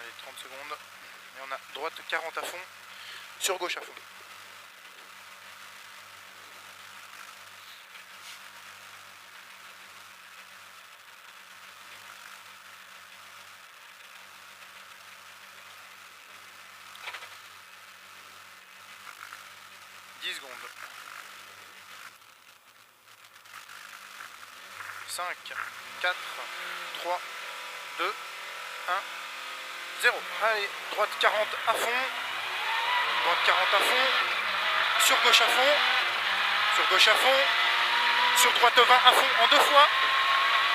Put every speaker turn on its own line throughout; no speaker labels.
Allez, 30 secondes. Et on a droite 40 à fond, sur gauche à fond. Secondes. 5, 4, 3, 2, 1, 0. Allez, droite 40 à fond. Droite 40 à fond. Sur gauche à fond. Sur gauche à fond. Sur droite 20 à fond en 2 fois.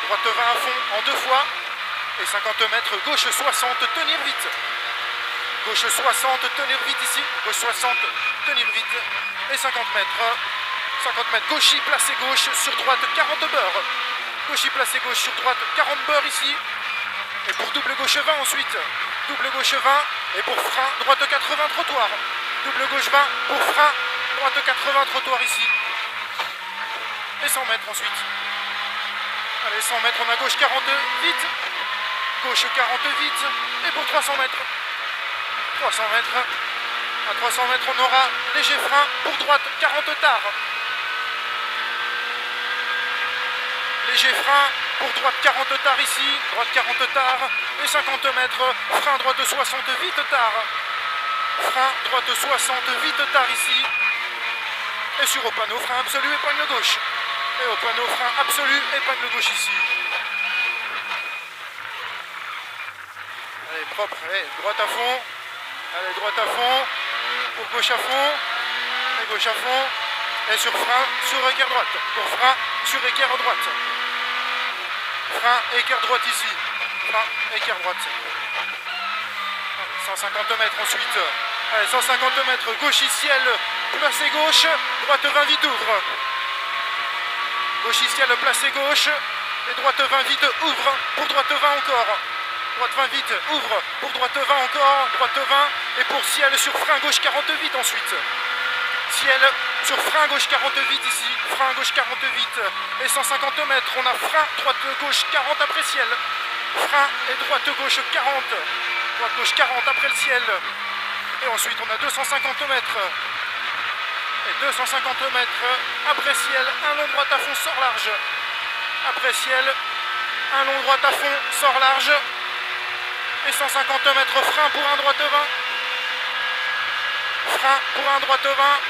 Droite 20 à fond en 2 fois. Et 50 mètres, gauche 60, tenir vite. Gauche 60, tenir vite ici. Gauche 60, tenir vite. Et 50 mètres. 50 mètres, gauchy, placé gauche, sur droite 40 beurre. Gauchy, placé gauche, sur droite 40 beurre ici. Et pour double gauche 20 ensuite. Double gauche 20. Et pour frein, droite 80 trottoir. Double gauche 20 pour frein, droite 80 trottoir ici. Et 100 mètres ensuite. Allez, 100 mètres, on a gauche 40 vite. Gauche 40 vite. Et pour 300 mètres. 300 mètres. À 300 mètres, on aura léger frein pour droite 40 tard. Léger frein pour droite 40 tard ici. Droite 40 tard. Et 50 mètres. Frein droite 60 vite tard. Frein droite 60 vite tard ici. Et sur au panneau, frein absolu, épingle gauche. Et au panneau, frein absolu, épingle gauche ici. Allez, propre. Allez, droite à fond. Allez, droite à fond. Pour gauche à fond. Et gauche à fond. Et sur frein, sur équerre droite. Pour frein, sur équerre droite. Frein, équerre droite ici. Frein, équerre droite. Allez, 150 mètres ensuite. Allez, 150 mètres, gauche ciel, placé gauche. Droite 20 vite ouvre. Gauche ciel, placé gauche. Et droite 20 vite ouvre. Pour droite 20 encore. Droite 20 vite, ouvre, pour droite 20 encore, droite 20, et pour ciel sur frein gauche 40 vite ensuite. Ciel sur frein gauche 40 vite ici, frein gauche 40 vite, et 150 mètres, on a frein droite gauche 40 après ciel. Frein et droite gauche 40, droite gauche 40 après le ciel. Et ensuite on a 250 mètres. Et 250 mètres après ciel, un long droite à fond, sort large. Après ciel, un long droite à fond, sort large. Et 150 mètres, frein pour un droite 20. Frein pour un droite 20.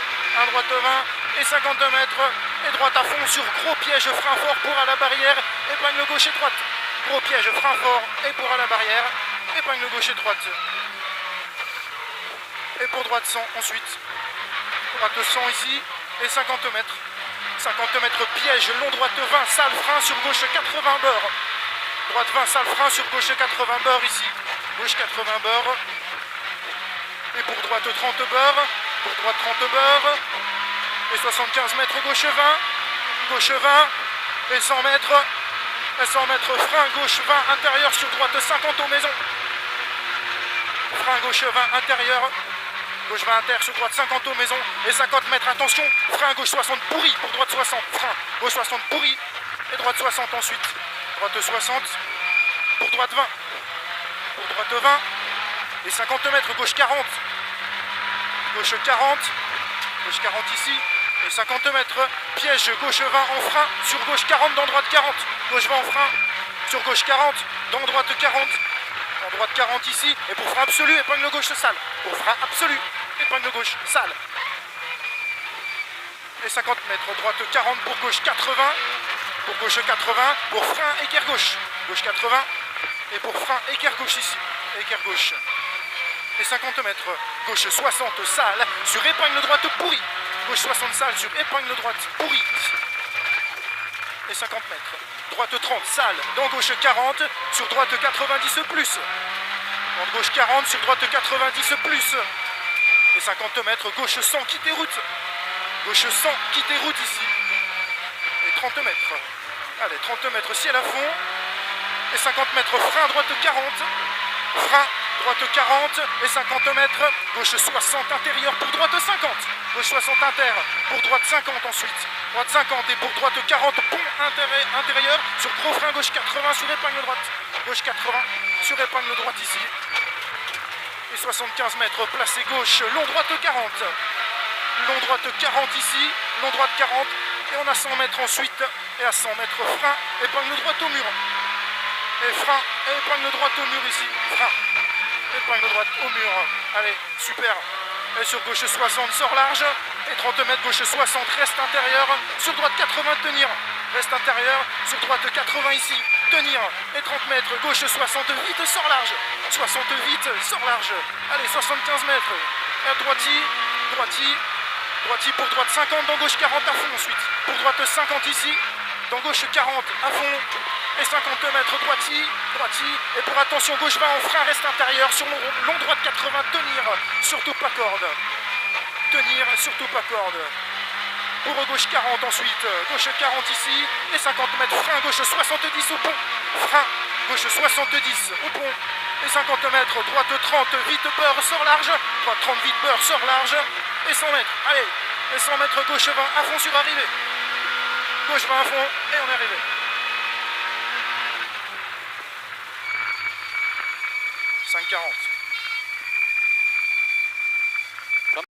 Un droite 20. Et 50 mètres. Et droite à fond sur gros piège, frein fort pour à la barrière. Épingle gauche et droite. Gros piège, frein fort et pour à la barrière. Épingle gauche et droite. Et pour droite 100 ensuite. Droite 100 ici. Et 50 mètres. 50 mètres piège, long droite 20, sale frein sur gauche 80 beurre. Droite 20, sale frein sur gauche 80 beurre ici. Gauche 80 beurre. Et pour droite 30 beurre. Pour droite 30 beurre. Et 75 mètres gauche 20. Gauche 20. Et 100 mètres. Et 100 mètres frein gauche 20 intérieur sur droite 50 aux maisons. Frein gauche 20 intérieur. Gauche 20 inter sur droite 50 aux maisons. Et 50 mètres, attention. Frein gauche 60 pourri pour droite 60. Frein gauche 60 pourri. Et droite 60 ensuite. Droite 60. Pour droite 20. Pour droite 20. Et 50 mètres, gauche 40. Gauche 40. Gauche 40 ici. Et 50 mètres. Piège gauche 20 en frein. Sur gauche 40 dans droite 40. Gauche 20 en frein. Sur gauche 40. Dans droite 40. En droite 40 ici. Et pour frein absolu, épingle gauche sale. Pour frein absolu, épingle gauche sale. Et 50 mètres. Droite 40 pour gauche 80. Pour gauche 80. Pour frein équerre gauche. Gauche 80. Et pour frein équerre gauche ici. Équerre gauche. Et 50 mètres. Gauche 60 sale. Sur épingle droite pourri. Gauche 60 sale sur épingle droite pourri ici. Et 50 mètres. Droite 30 sale. Dans gauche 40. Sur droite 90 plus. Dans gauche 40 sur droite 90 plus. Et 50 mètres. Gauche 100 quitter route. Gauche 100 quitter route ici. Et 30 mètres. Allez, 30 mètres ciel à fond. Et 50 mètres frein droite 40. Frein droite 40 et 50 mètres. Gauche 60 intérieur pour droite 50. Gauche 60 inter pour droite 50 ensuite. Droite 50 et pour droite 40 pont intérieur sur gros frein gauche 80 sur épingle droite. Gauche 80 sur épingle droite ici. Et 75 mètres, placé gauche, long droite 40. Long droite 40 ici, long droite 40. Et on a 100 mètres ensuite. Et à 100 mètres, frein, épingle droite au mur. Et frein, et épingle droite au mur ici. Frein, épingle droite au mur. Allez, super. Et sur gauche 60, sort large. Et 30 mètres, gauche 60, reste intérieur. Sur droite 80, tenir. Reste intérieur. Sur droite 80 ici, tenir. Et 30 mètres, gauche 60, vite, sort large. 60 vite, sort large. Allez, 75 mètres. Et droiti, droiti. Droiti pour droite 50, dans gauche 40 à fond ensuite. Pour droite 50 ici, dans gauche 40 à fond. Et 50 mètres droiti, droiti. Et pour attention, gauche 20 en frein, reste intérieur. Sur long droite 80, tenir. Surtout pas corde. Tenir, surtout pas corde. Pour gauche 40 ensuite. Gauche 40 ici. Et 50 mètres frein, gauche 70 au pont. Frein, gauche 70 au pont. Et 50 mètres, droite 30, vite beurre, sort large. Droite 30, vite beurre, sort large. Et 100 mètres, allez. Et 100 mètres, gauche 20 à fond sur arrivée. Gauche 20 à fond, et on est arrivé. 5,40.